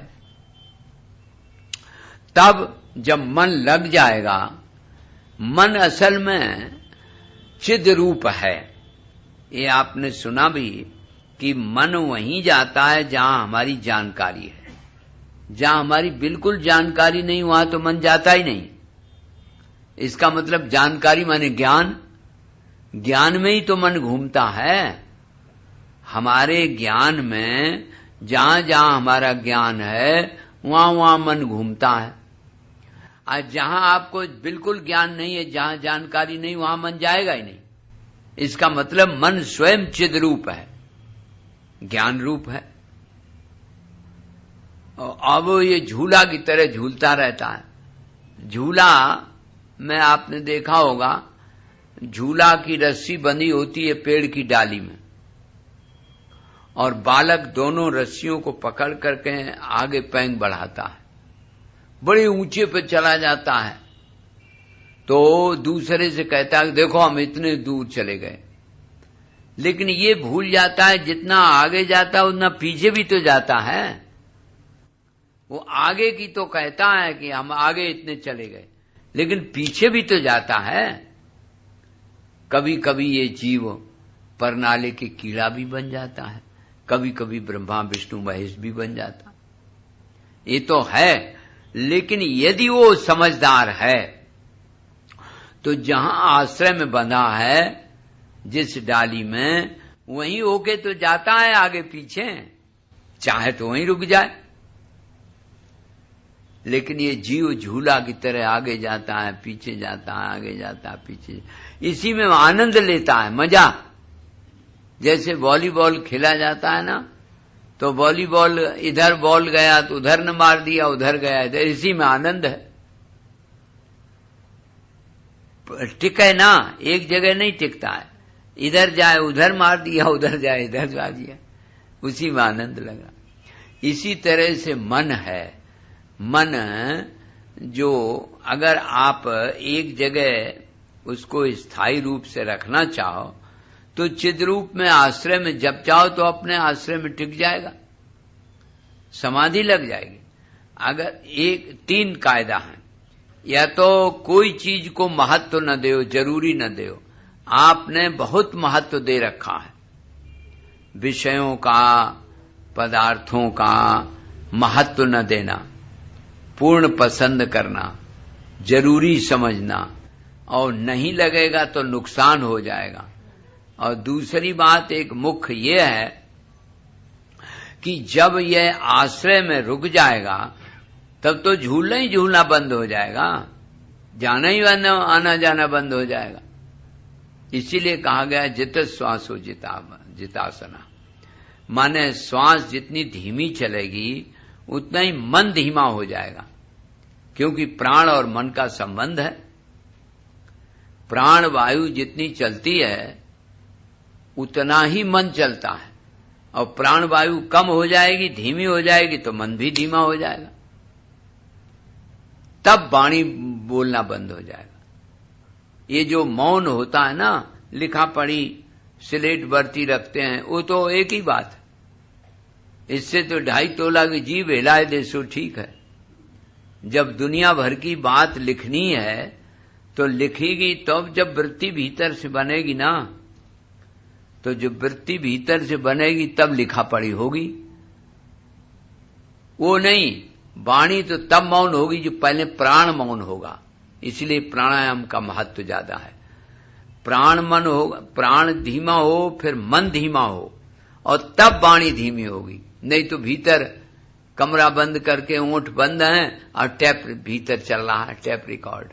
तब जब मन लग जाएगा, मन असल में चिद रूप है। ये आपने सुना भी कि मन वहीं जाता है जहां हमारी जानकारी है। जहां हमारी बिल्कुल जानकारी नहीं वहां तो मन जाता ही नहीं। इसका मतलब जानकारी माने ज्ञान, ज्ञान में ही तो मन घूमता है। हमारे ज्ञान में जहां जहां हमारा ज्ञान है वहां वहां मन घूमता है। आज जहां आपको बिल्कुल ज्ञान नहीं है, जहां जानकारी नहीं, वहां मन जाएगा ही नहीं। इसका मतलब मन स्वयं चिद रूप है, ज्ञान रूप है। अब ये झूला की तरह झूलता रहता है। झूला में आपने देखा होगा, झूला की रस्सी बंधी होती है पेड़ की डाली में, और बालक दोनों रस्सियों को पकड़ करके आगे पैंग बढ़ाता है, बड़े ऊंचे पर चला जाता है। तो दूसरे से कहता है देखो हम इतने दूर चले गए, लेकिन ये भूल जाता है जितना आगे जाता है उतना पीछे भी तो जाता है। वो आगे की तो कहता है कि हम आगे इतने चले गए, लेकिन पीछे भी तो जाता है। कभी कभी ये जीव परनाले के कीड़ा भी बन जाता है, कभी कभी ब्रह्मा विष्णु महेश भी बन जाता, ये तो है। लेकिन यदि वो समझदार है तो जहां आश्रय में बंधा है जिस डाली में, वहीं होके तो जाता है आगे पीछे, चाहे तो वहीं रुक जाए। लेकिन ये जीव झूला की तरह आगे जाता है, पीछे जाता है, आगे जाता है, पीछे, इसी में आनंद लेता है, मजा। जैसे वॉलीबॉल खेला जाता है ना, तो वॉलीबॉल इधर बॉल गया तो उधर न मार दिया, उधर गया इधर, इसी में आनंद है। टिके ना, एक जगह नहीं टिकता है, इधर जाए उधर मार दिया, उधर जाए इधर जा दिया, उसी में आनंद लगा। इसी तरह से मन है। मन जो अगर आप एक जगह उसको स्थायी रूप से रखना चाहो तो चिद्रूप में आश्रय में जब चाहो तो अपने आश्रय में टिक जाएगा, समाधि लग जाएगी। अगर तीन कायदा है, या तो कोई चीज को महत्व न दो, जरूरी न दो। आपने बहुत महत्व दे रखा है, विषयों का, पदार्थों का महत्व न देना, पूर्ण पसंद करना, जरूरी समझना, और नहीं लगेगा तो नुकसान हो जाएगा। और दूसरी बात एक मुख्य ये है कि जब यह आश्रय में रुक जाएगा तब तो झूलना ही झूलना बंद हो जाएगा, जाना ही आना जाना बंद हो जाएगा। इसीलिए कहा गया जित श्वासो जितासना, माने श्वास जितनी धीमी चलेगी उतना ही मन धीमा हो जाएगा, क्योंकि प्राण और मन का संबंध है। प्राण वायु जितनी चलती है उतना ही मन चलता है, और प्राण वायु कम हो जाएगी, धीमी हो जाएगी तो मन भी धीमा हो जाएगा, तब वाणी बोलना बंद हो जाएगा। ये जो मौन होता है ना, लिखा पढ़ी स्लेट बरती रखते हैं, वो तो एक ही बात है। इससे तो 2.5 तोला की जीभ हिलाए दे सो ठीक है। जब दुनिया भर की बात लिखनी है तो लिखेगी, तब जब वृत्ति भीतर से बनेगी ना, तो जब वृत्ति भीतर से बनेगी तब लिखा पढ़ी होगी। वो नहीं, वाणी तो तब मौन होगी जो पहले प्राण मौन होगा। इसलिए प्राणायाम का महत्व ज्यादा है। प्राण मन हो, प्राण धीमा हो, फिर मन धीमा हो, और तब वाणी धीमी होगी। नहीं तो भीतर कमरा बंद करके ओंठ बंद है और टैप भीतर चल रहा है, टैप रिकॉर्ड,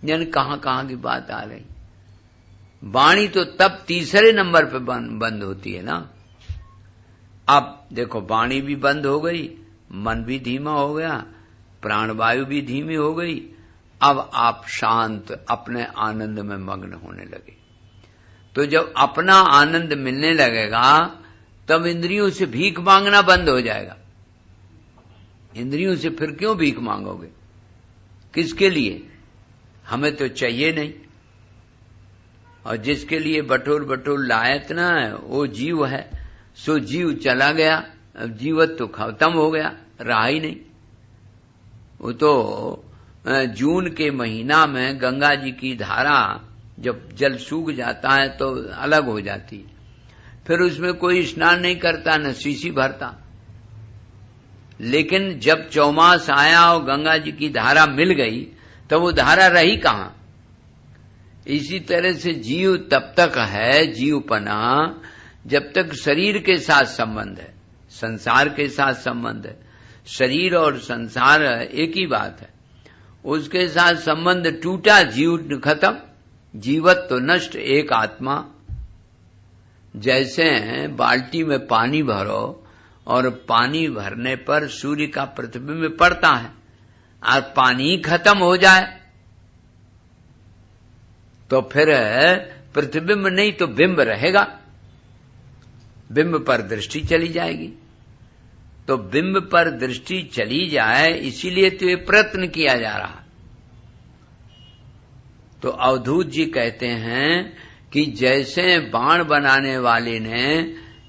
यानी कहां कहां की बात आ रही। वाणी तो तब तीसरे नंबर पे बंद होती है ना। अब देखो, वाणी भी बंद हो गई, मन भी धीमा हो गया, प्राणवायु भी धीमी हो गई। अब आप शांत अपने आनंद में मग्न होने लगे। तो जब अपना आनंद मिलने लगेगा तब इंद्रियों से भीख मांगना बंद हो जाएगा। इंद्रियों से फिर क्यों भीख मांगोगे? किसके लिए? हमें तो चाहिए नहीं। और जिसके लिए बटोर बटोर लायत ना है वो जीव है। सो जीव चला गया, अब जीवत तो खत्म हो गया, रहा ही नहीं। वो तो जून के महीना में गंगा जी की धारा जब जल सूख जाता है तो अलग हो जाती है, फिर उसमें कोई स्नान नहीं करता, न शीशी भरता। लेकिन जब चौमास आया और गंगा जी की धारा मिल गई तो वो धारा रही कहां? इसी तरह से जीव तब तक है जीवपना जब तक शरीर के साथ संबंध है, संसार के साथ संबंध है। शरीर और संसार एक ही बात है। उसके साथ संबंध टूटा, जीव खत्म, जीवत तो नष्ट, एक आत्मा। जैसे बाल्टी में पानी भरो और पानी भरने पर सूर्य का प्रतिबिंब पड़ता है और पानी खत्म हो जाए तो फिर प्रतिबिंब नहीं तो बिंब रहेगा, बिंब पर दृष्टि चली जाएगी। तो बिंब पर दृष्टि चली जाए इसीलिए तो ये प्रयत्न किया जा रहा। तो अवधूत जी कहते हैं कि जैसे बाण बनाने वाले ने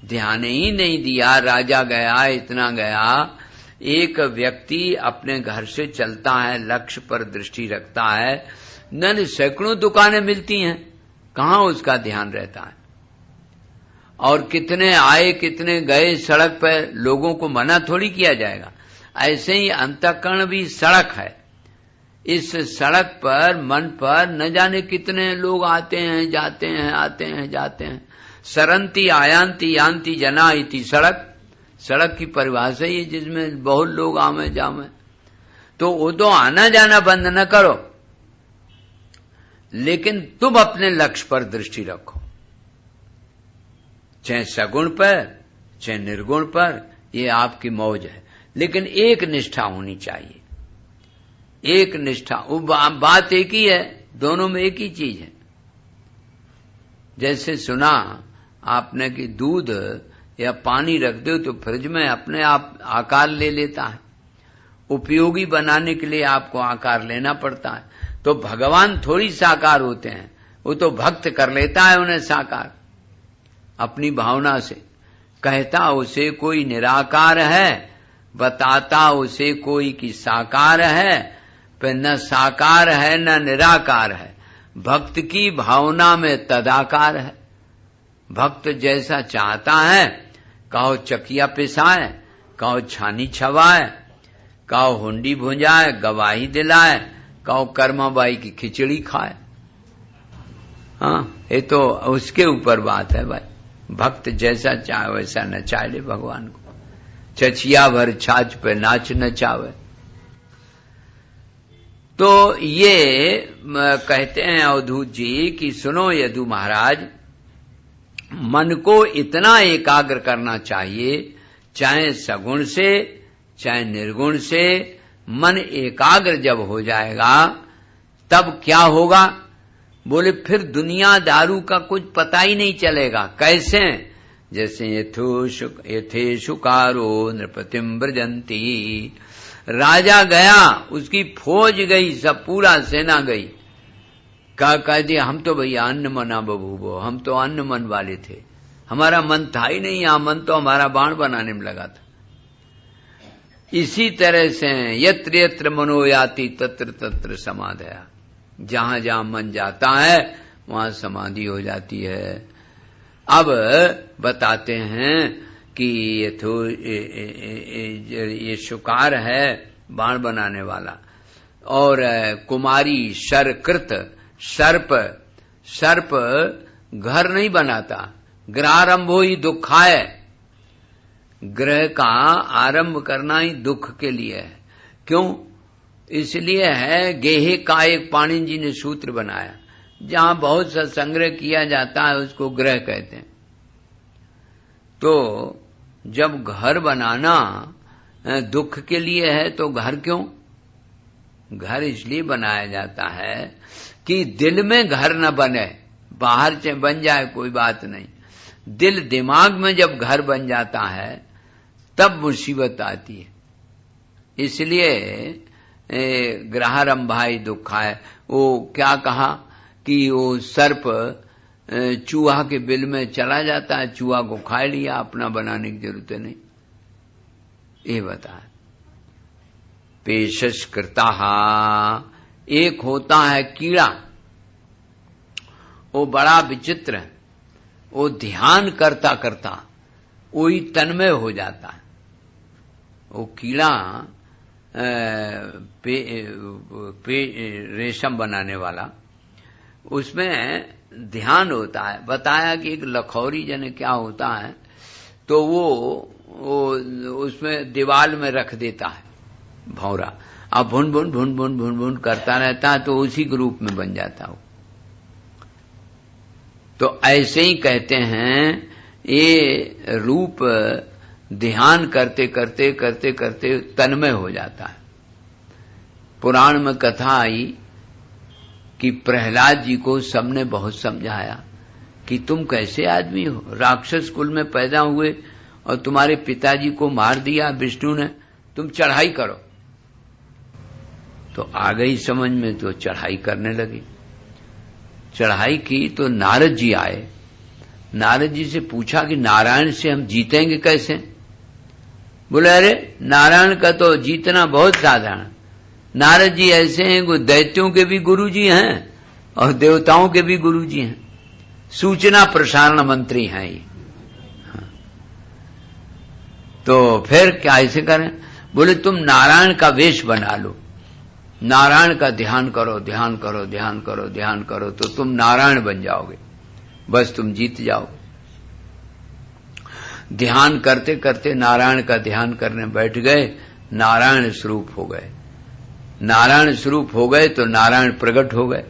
ध्यान ही नहीं दिया, राजा गया, इतना गया। एक व्यक्ति अपने घर से चलता है, लक्ष्य पर दृष्टि रखता है, न सैकड़ों दुकानें मिलती हैं, कहां उसका ध्यान रहता है। और कितने आए कितने गए, सड़क पर लोगों को मना थोड़ी किया जाएगा। ऐसे ही अंतःकरण भी सड़क है। इस सड़क पर, मन पर न जाने कितने लोग आते हैं, जाते हैं, आते हैं, जाते हैं। सरंती आयांती यांती जना इति सड़क, सड़क की परिभाषा ही जिसमें बहुत लोग आवे जावे। तो वो तो आना जाना बंद न करो, लेकिन तुम अपने लक्ष्य पर दृष्टि रखो, चाहे सगुण पर चाहे निर्गुण पर, ये आपकी मौज है। लेकिन एक निष्ठा होनी चाहिए, एक निष्ठा। वो बात एक ही है, दोनों में एक ही चीज है। जैसे सुना आपने कि दूध या पानी रख दो तो फ्रिज में अपने आप आकार ले लेता है। उपयोगी बनाने के लिए आपको आकार लेना पड़ता है। तो भगवान थोड़ी साकार होते हैं, वो तो भक्त कर लेता है उन्हें साकार अपनी भावना से। कहता उसे कोई निराकार है, बताता उसे कोई कि साकार है, पर न साकार है न निराकार है। भक्त की भावना में तदाकार है। भक्त जैसा चाहता है, कहो चकिया पिसाए, कहो छानी छवाए, कहो हुंडी भुंजाए, गवाही दिलाए, कहो कर्माबाई की खिचड़ी खाए। हाँ, ये तो उसके ऊपर बात है भाई। भक्त जैसा चाहे वैसा नचा ले भगवान को, चचिया भर छाछ पे नाच नचावे। तो ये कहते हैं अवधूत जी कि सुनो यदु महाराज, मन को इतना एकाग्र करना चाहिए, चाहे सगुण से चाहे निर्गुण से। मन एकाग्र जब हो जाएगा तब क्या होगा? बोले फिर दुनिया दारू का कुछ पता ही नहीं चलेगा। कैसे? जैसे यथे शुकारो नृपतिम ब्रजंती, राजा गया, उसकी फौज गई, सब पूरा सेना गई, कह दिया हम तो भैया अन्न मना बबूबो, हम तो अन्न मन वाले थे, हमारा मन था ही नहीं, यहाँ मन तो हमारा बाण बनाने में लगा था। इसी तरह से यत्र यत्र मनो याति तत्र तत्र समाधया, जहां जहां मन जाता है वहां समाधि हो जाती है। अब बताते हैं कि ये शुकार है बाण बनाने वाला, और कुमारी शरकृत, सर्प घर नहीं बनाता, ग्रहारंभो ही दुखाय, ग्रह का आरंभ करना ही दुख के लिए है। क्यों? इसलिए है गेहे का एक पाणिनि जी ने सूत्र बनाया, जहां बहुत सा संग्रह किया जाता है उसको ग्रह कहते हैं। तो जब घर बनाना दुख के लिए है तो घर क्यों? घर इसलिए बनाया जाता है कि दिल में घर न बने, बाहर से बन जाए कोई बात नहीं, दिल दिमाग में जब घर बन जाता है तब मुसीबत आती है। इसलिए ग्रहारंभाई दुखाय, वो क्या कहा कि वो सर्प चूहा के बिल में चला जाता है, चूहा को खा लिया, अपना बनाने की जरूरत नहीं। ये बता पेशश करता, एक होता है कीड़ा, वो बड़ा विचित्र है, वो ध्यान करता करता वही तन्मय हो जाता है। वो कीड़ा रेशम बनाने वाला, उसमें ध्यान होता है। बताया कि एक लखौरी जने क्या होता है, तो वो उसमें दीवार में रख देता है भौरा, अब भुन भुन भुन भुन भुन भुन करता रहता है, तो उसी के रूप में बन जाता हो। तो ऐसे ही कहते हैं ये रूप ध्यान करते करते करते करते तन्मय हो जाता है। पुराण में कथा आई कि प्रहलाद जी को सबने बहुत समझाया कि तुम कैसे आदमी हो, राक्षस कुल में पैदा हुए और तुम्हारे पिताजी को मार दिया विष्णु ने, तुम चढ़ाई करो। तो आ गई समझ में, तो चढ़ाई करने लगी। चढ़ाई की तो नारद जी आए। नारद जी से पूछा कि नारायण से हम जीतेंगे कैसे? बोले अरे नारायण का तो जीतना बहुत साधारण। नारद जी ऐसे हैं कि दैत्यों के भी गुरु जी हैं और देवताओं के भी गुरु जी हैं, सूचना प्रसारण मंत्री हैं ये। तो फिर क्या ऐसे करें? बोले तुम नारायण का वेश बना लो नारायण का ध्यान करो, ध्यान करो, ध्यान करो, ध्यान करो, तो तुम नारायण बन जाओगे, बस तुम जीत जाओगे। ध्यान करते करते नारायण का ध्यान करने बैठ गए, नारायण स्वरूप हो गए। नारायण स्वरूप हो गए तो नारायण प्रकट हो गए।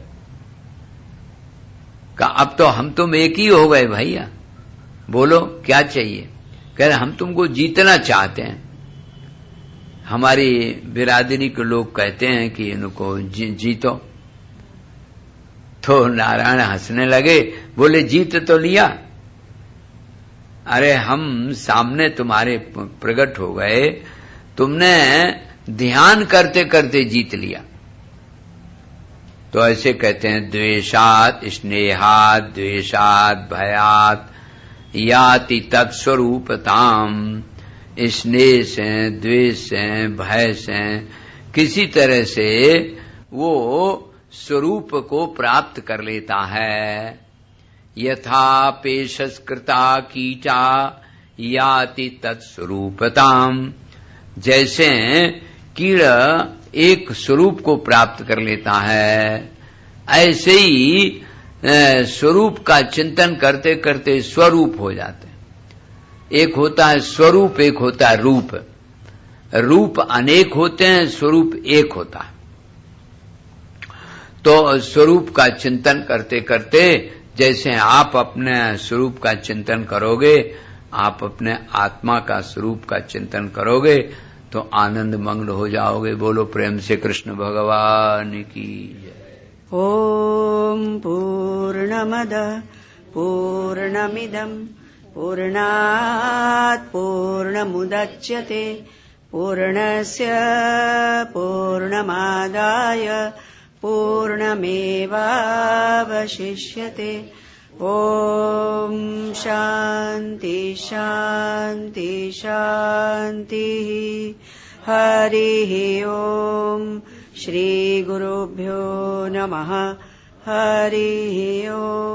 कहा अब तो हम तुम एक ही हो गए भैया, बोलो क्या चाहिए। कह रहे हम तुमको जीतना चाहते हैं। हमारी बिरादरी के लोग कहते हैं कि इनको जीतो। तो नारायण हंसने लगे, बोले जीत तो लिया, अरे हम सामने तुम्हारे प्रकट हो गए, तुमने ध्यान करते करते जीत लिया। तो ऐसे कहते हैं द्वेषात स्नेहात द्वेषात भयात याति तत्स्वरूपताम। स्नेह से, द्वेष से, भय से किसी तरह से वो स्वरूप को प्राप्त कर लेता है। यथा पेशस्कृता कीटा याति तत्स्वरूपताम। जैसे कीड़ एक स्वरूप को प्राप्त कर लेता है, ऐसे ही स्वरूप का चिंतन करते करते स्वरूप हो जाते हैं। एक होता है स्वरूप, एक होता है रूप। रूप अनेक होते हैं, स्वरूप एक होता है। तो स्वरूप का चिंतन करते करते जैसे आप अपने स्वरूप का चिंतन करोगे, आप अपने आत्मा का स्वरूप का चिंतन करोगे तो आनंद मग्न हो जाओगे। बोलो प्रेम से कृष्ण भगवान की जय। ओम पूर्णमदः पूर्णमिदं पूर्णात् पूर्णमुदच्यते पूर्णस्य पूर्णमादाय पूर्णमेवावशिष्यते। ओम शांति शांति शांतिः। हरिः ओम। श्री गुरुभ्यो नमः। हरिः ओम।